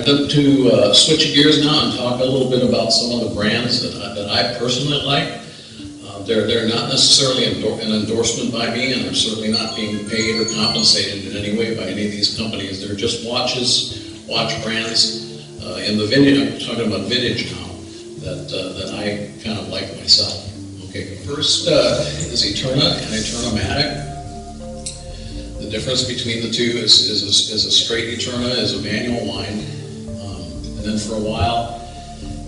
to switch gears now and talk a little bit about some of the brands that I personally like. They're not necessarily an endorsement by me, and they're certainly not being paid or compensated in any way by any of these companies. They're just watch brands in the vintage. I'm talking about vintage now that I kind of like myself. Okay, first is Eterna and Eterna-Matic. The difference between the two is a straight Eterna is a manual wind, and then for a while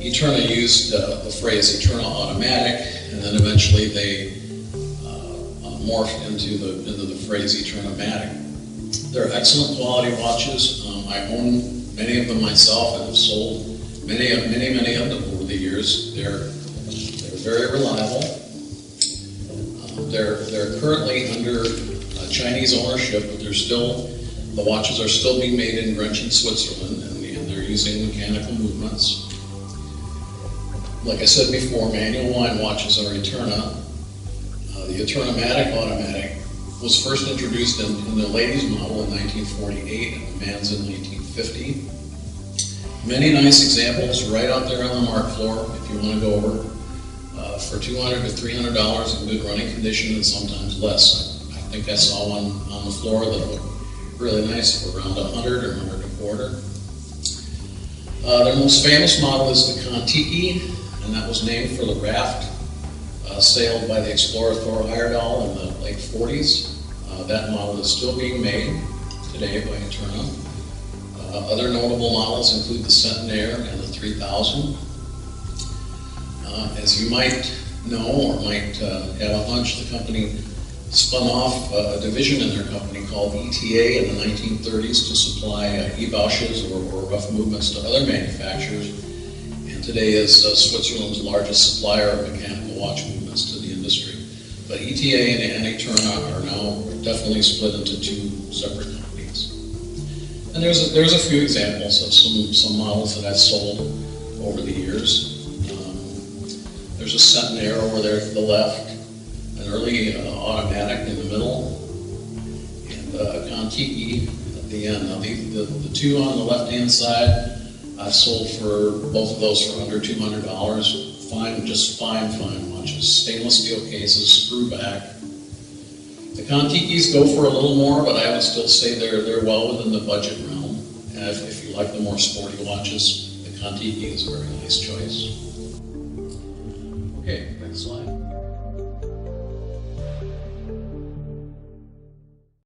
Eterna used the phrase Eterna Automatic, and then eventually they morphed into the phrase Eterna-Matic. They're excellent quality watches. I own many of them myself and have sold many of them over the years. They're very reliable. They're currently under Chinese ownership, but the watches are still being made in Grenchen, Switzerland, and they're using mechanical movements. Like I said before, manual wind watches are Eterna. The Eterna-Matic Automatic was first introduced in the ladies' model in 1948 and the man's in 1950. Many nice examples right out there on the mark floor if you want to go over for $200 to $300 in good running condition, and sometimes less. I think I saw one on the floor that looked really nice for around $100 or $100 Their most famous model is the Kon-Tiki, and that was named for the raft sailed by the explorer Thor Heyerdahl in the late 40s. That model is still being made today by Eterna. Other notable models include the Centenaire and the 3000. As you might know or might have a hunch, the company spun off a division in their company called ETA in the 1930s to supply e-Bosch's or rough movements to other manufacturers, and today is Switzerland's largest supplier of mechanical watch movements to the industry. But ETA and Eterna are now definitely split into two separate companies. And there's a few examples of some models that I've sold over the years. There's a Centenaire over there to the left, an early automatic in the middle, and a Kon-Tiki at the end. Now the two on the left-hand side, I've sold for both of those for under $200. Just fine watches. Stainless steel cases, screw back. The Kon-Tikis go for a little more, but I would still say they're well within the budget realm. And if you like the more sporty watches, the Kon-Tiki is a very nice choice. Okay, next slide.